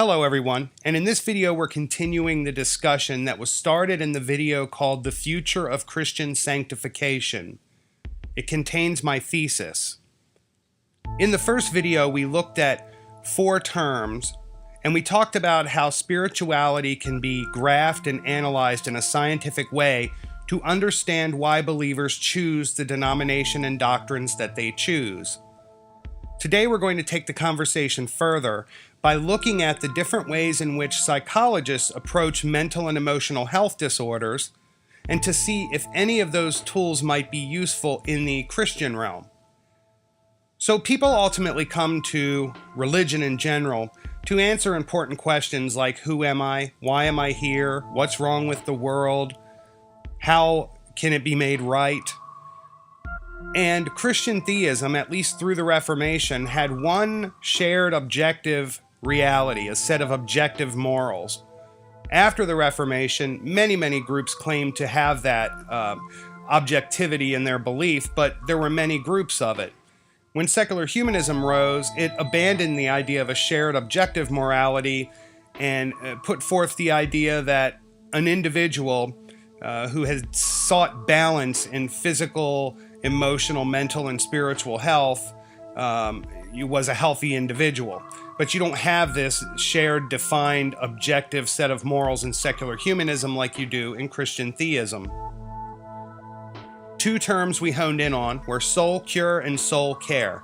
Hello everyone, and in this video we're continuing the discussion that was started in the video called The Future of Christian Sanctification. It contains my thesis. In the first video we looked at 4 terms, and we talked about how spirituality can be graphed and analyzed in a scientific way to understand why believers choose the denomination and doctrines that they choose. Today we're going to take the conversation further by looking at the different ways in which psychologists approach mental and emotional health disorders, and to see if any of those tools might be useful in the Christian realm. So people ultimately come to religion in general to answer important questions like who am I, why am I here, what's wrong with the world, how can it be made right? And Christian Theism, at least through the Reformation, had one shared objective reality, a set of objective morals. After the Reformation, many groups claimed to have that objectivity in their belief, but there were many groups of it. When secular humanism rose, it abandoned the idea of a shared objective morality and put forth the idea that an individual who had sought balance in physical, emotional, mental, and spiritual health was a healthy individual. But you don't have this shared, defined, objective set of morals in secular humanism like you do in Christian theism. 2 terms we honed in on were soul cure and soul care.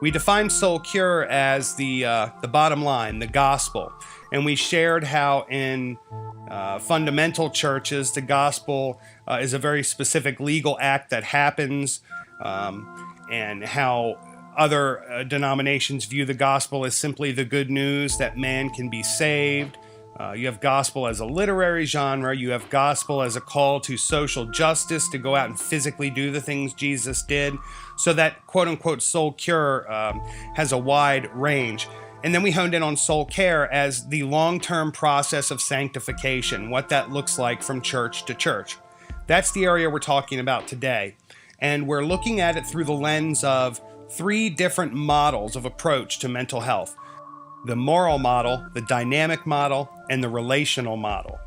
We defined soul cure as the bottom line, the gospel. And we shared how in fundamental churches, the gospel is a very specific legal act that happens, and how other denominations view the gospel as simply the good news that man can be saved. You have gospel as a literary genre. You have gospel as a call to social justice, to go out and physically do the things Jesus did. So that quote-unquote soul cure has a wide range. And then we honed in on soul care as the long-term process of sanctification, what that looks like from church to church. That's the area we're talking about today. And we're looking at it through the lens of 3 different models of approach to mental health: the moral model, the dynamic model, and the relational model.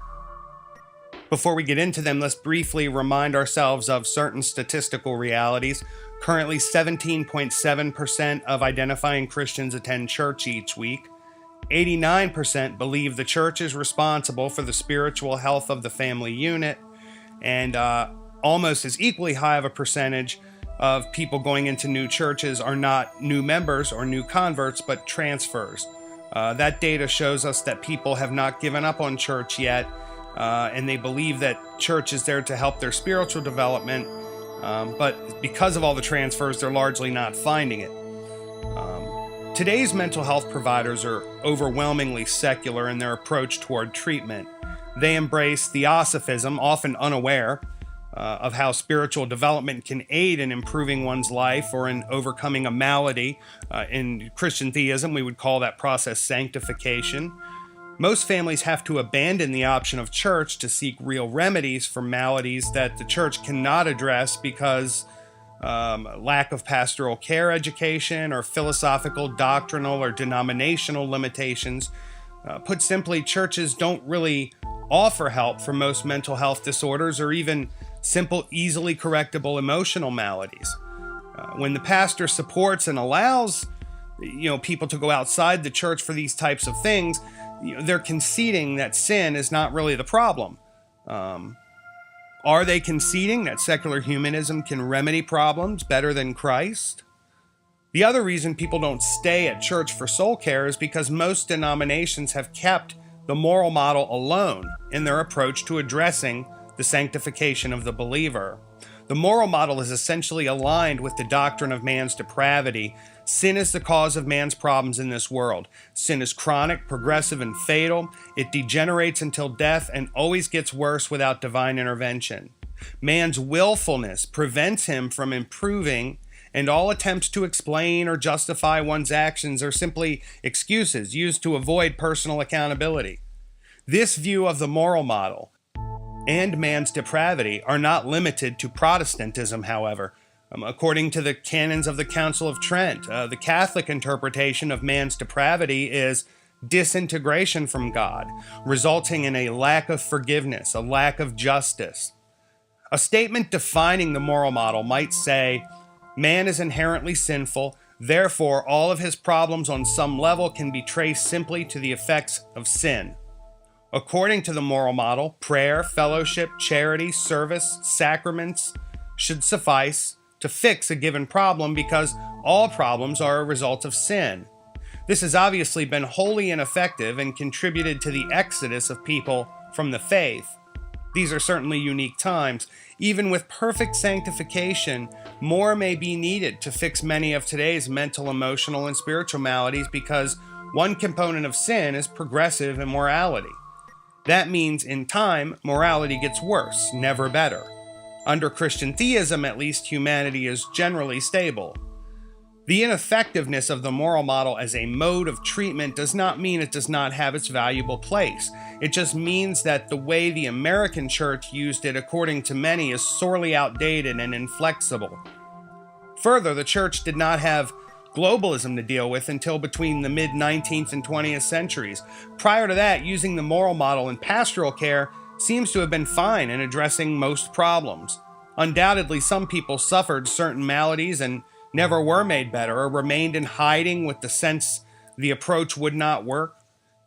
Before we get into them, let's briefly remind ourselves of certain statistical realities. Currently, 17.7% of identifying Christians attend church each week. 89% believe the church is responsible for the spiritual health of the family unit, and almost as equally high of a percentage of people going into new churches are not new members or new converts, but transfers. That data shows us that people have not given up on church yet, and they believe that church is there to help their spiritual development, but because of all the transfers, they're largely not finding it. Today's mental health providers are overwhelmingly secular in their approach toward treatment. They embrace theosophism, often unaware of how spiritual development can aid in improving one's life or in overcoming a malady. In Christian theism, we would call that process sanctification. Most families have to abandon the option of church to seek real remedies for maladies that the church cannot address because lack of pastoral care education or philosophical, doctrinal, or denominational limitations. Put simply, churches don't really offer help for most mental health disorders or even simple, easily correctable emotional maladies. When the pastor supports and allows people to go outside the church for these types of things, they're conceding that sin is not really the problem. Are they conceding that secular humanism can remedy problems better than Christ? The other reason people don't stay at church for soul care is because most denominations have kept the moral model alone in their approach to addressing the sanctification of the believer. The moral model is essentially aligned with the doctrine of man's depravity. Sin is the cause of man's problems in this world. Sin is chronic, progressive, and fatal. It degenerates until death and always gets worse without divine intervention. Man's willfulness prevents him from improving, and all attempts to explain or justify one's actions are simply excuses used to avoid personal accountability. This view of the moral model and man's depravity are not limited to Protestantism, however. According to the canons of the Council of Trent, the Catholic interpretation of man's depravity is disintegration from God, resulting in a lack of forgiveness, a lack of justice. A statement defining the moral model might say, man is inherently sinful, therefore all of his problems on some level can be traced simply to the effects of sin. According to the moral model, prayer, fellowship, charity, service, sacraments should suffice to fix a given problem because all problems are a result of sin. This has obviously been wholly ineffective and contributed to the exodus of people from the faith. These are certainly unique times. Even with perfect sanctification, more may be needed to fix many of today's mental, emotional, and spiritual maladies because one component of sin is progressive immorality. That means in time, morality gets worse, never better. Under Christian Theism, at least, humanity is generally stable. The ineffectiveness of the moral model as a mode of treatment does not mean it does not have its valuable place. It just means that the way the American church used it, according to many, is sorely outdated and inflexible. Further, the church did not have globalism to deal with until between the mid-19th and 20th centuries. Prior to that, using the moral model in pastoral care seems to have been fine in addressing most problems. Undoubtedly, some people suffered certain maladies and never were made better or remained in hiding with the sense the approach would not work.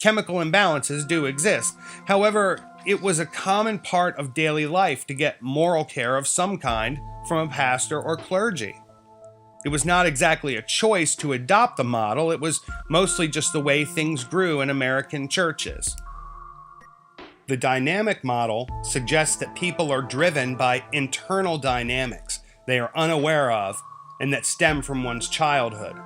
Chemical imbalances do exist. However, it was a common part of daily life to get moral care of some kind from a pastor or clergy. It was not exactly a choice to adopt the model, it was mostly just the way things grew in American churches. The dynamic model suggests that people are driven by internal dynamics they are unaware of and that stem from one's childhood.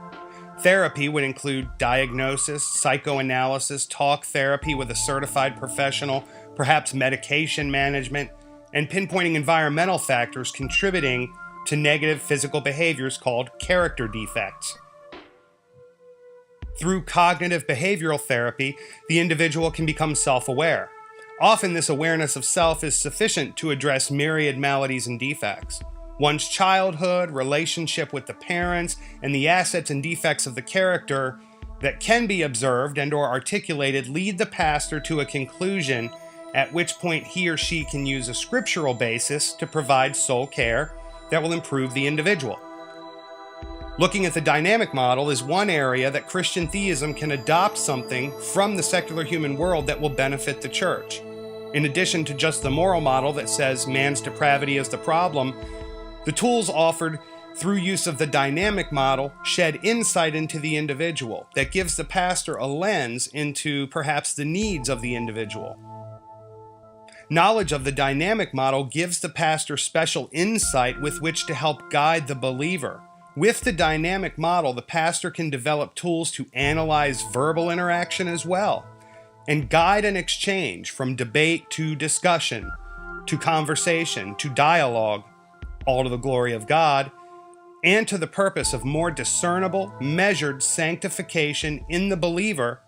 Therapy would include diagnosis, psychoanalysis, talk therapy with a certified professional, perhaps medication management, and pinpointing environmental factors contributing to negative physical behaviors called character defects. Through cognitive behavioral therapy, the individual can become self-aware. Often this awareness of self is sufficient to address myriad maladies and defects. One's childhood, relationship with the parents, and the assets and defects of the character that can be observed and/or articulated lead the pastor to a conclusion at which point he or she can use a scriptural basis to provide soul care that will improve the individual. Looking at the dynamic model is one area that Christian Theism can adopt something from the secular human world that will benefit the church. In addition to just the moral model that says man's depravity is the problem, the tools offered through use of the dynamic model shed insight into the individual that gives the pastor a lens into perhaps the needs of the individual. Knowledge of the dynamic model gives the pastor special insight with which to help guide the believer. With the dynamic model, the pastor can develop tools to analyze verbal interaction as well, and guide an exchange from debate to discussion, to conversation, to dialogue, all to the glory of God, and to the purpose of more discernible, measured sanctification in the believer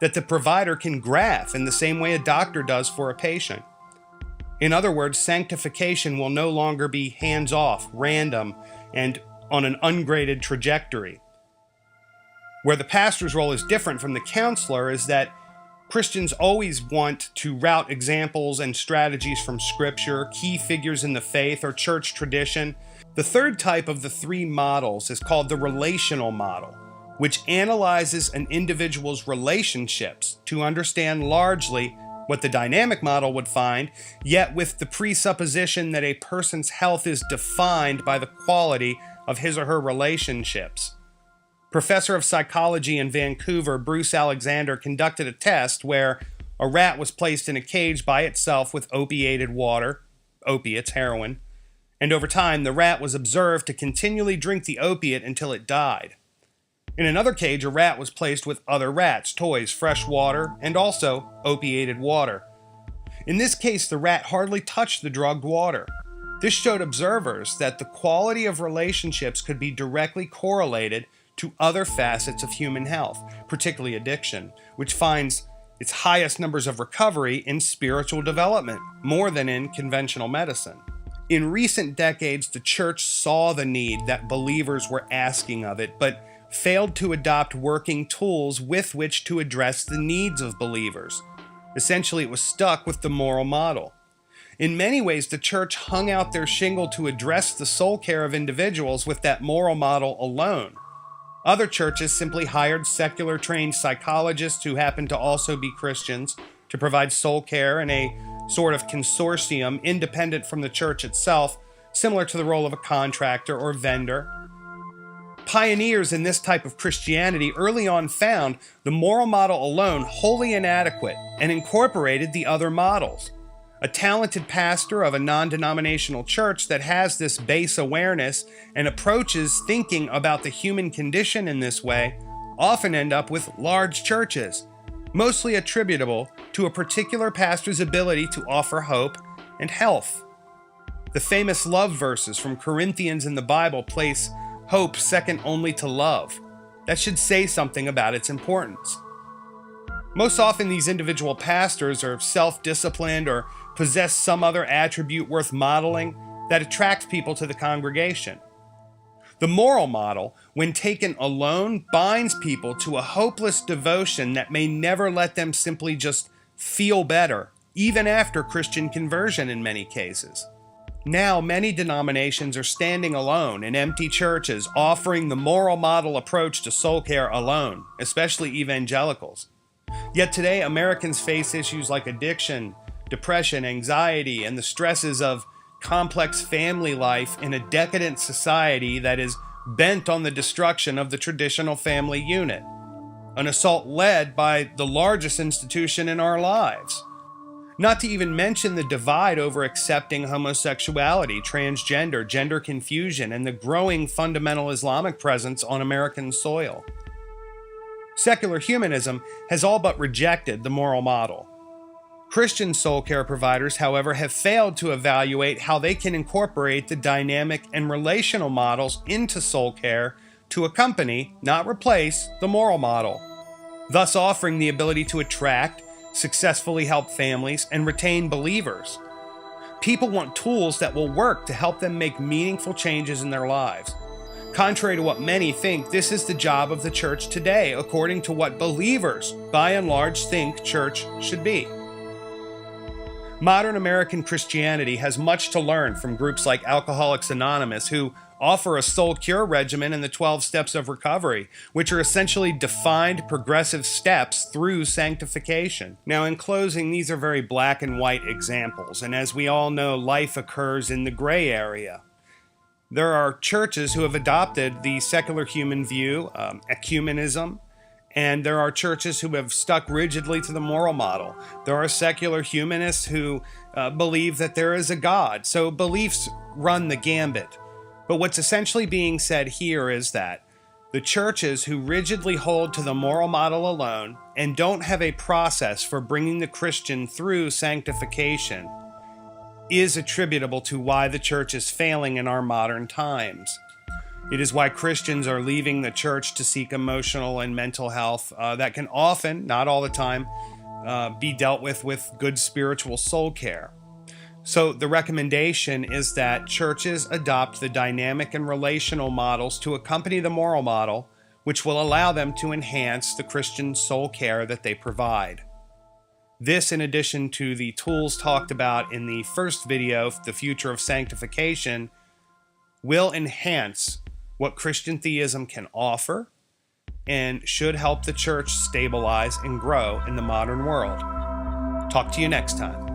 that the provider can graph in the same way a doctor does for a patient. In other words, sanctification will no longer be hands-off, random, and on an ungraded trajectory. Where the pastor's role is different from the counselor is that Christians always want to route examples and strategies from Scripture, key figures in the faith, or church tradition. The third type of the three models is called the relational model, which analyzes an individual's relationships to understand largely what the dynamic model would find, yet with the presupposition that a person's health is defined by the quality of his or her relationships. Professor of psychology in Vancouver, Bruce Alexander, conducted a test where a rat was placed in a cage by itself with opiated water, opiates, heroin, and over time the rat was observed to continually drink the opiate until it died. In another cage, a rat was placed with other rats, toys, fresh water, and also opiated water. In this case, the rat hardly touched the drugged water. This showed observers that the quality of relationships could be directly correlated to other facets of human health, particularly addiction, which finds its highest numbers of recovery in spiritual development, more than in conventional medicine. In recent decades, the church saw the need that believers were asking of it, but failed to adopt working tools with which to address the needs of believers. Essentially, it was stuck with the moral model. In many ways, the church hung out their shingle to address the soul care of individuals with that moral model alone. Other churches simply hired secular trained psychologists who happened to also be Christians to provide soul care in a sort of consortium independent from the church itself, similar to the role of a contractor or vendor. Pioneers in this type of Christianity early on found the moral model alone wholly inadequate and incorporated the other models. A talented pastor of a non-denominational church that has this base awareness and approaches thinking about the human condition in this way often end up with large churches, mostly attributable to a particular pastor's ability to offer hope and health. The famous love verses from Corinthians in the Bible place hope second only to love. That should say something about its importance. Most often, these individual pastors are self-disciplined or possess some other attribute worth modeling that attracts people to the congregation. The moral model, when taken alone, binds people to a hopeless devotion that may never let them simply just feel better, even after Christian conversion in many cases. Now, many denominations are standing alone in empty churches, offering the moral model approach to soul care alone, especially evangelicals. Yet today, Americans face issues like addiction, depression, anxiety, and the stresses of complex family life in a decadent society that is bent on the destruction of the traditional family unit, an assault led by the largest institution in our lives. Not to even mention the divide over accepting homosexuality, transgender, gender confusion, and the growing fundamental Islamic presence on American soil. Secular humanism has all but rejected the moral model. Christian soul care providers, however, have failed to evaluate how they can incorporate the dynamic and relational models into soul care to accompany, not replace, the moral model, thus offering the ability to attract, successfully help families, and retain believers. People want tools that will work to help them make meaningful changes in their lives. Contrary to what many think, this is the job of the church today, according to what believers, by and large, think church should be. Modern American Christianity has much to learn from groups like Alcoholics Anonymous, who offer a soul cure regimen in the 12 steps of recovery, which are essentially defined progressive steps through sanctification. Now, in closing, these are very black and white examples, and as we all know, life occurs in the gray area. There are churches who have adopted the secular human view, ecumenism, and there are churches who have stuck rigidly to the moral model. There are secular humanists who believe that there is a God, so beliefs run the gambit. But what's essentially being said here is that the churches who rigidly hold to the moral model alone and don't have a process for bringing the Christian through sanctification is attributable to why the church is failing in our modern times. It is why Christians are leaving the church to seek emotional and mental health that can often, not all the time, be dealt with good spiritual soul care. So the recommendation is that churches adopt the dynamic and relational models to accompany the moral model, which will allow them to enhance the Christian soul care that they provide. This, in addition to the tools talked about in the first video, The Future of Sanctification, will enhance what Christian Theism can offer and should help the church stabilize and grow in the modern world. Talk to you next time.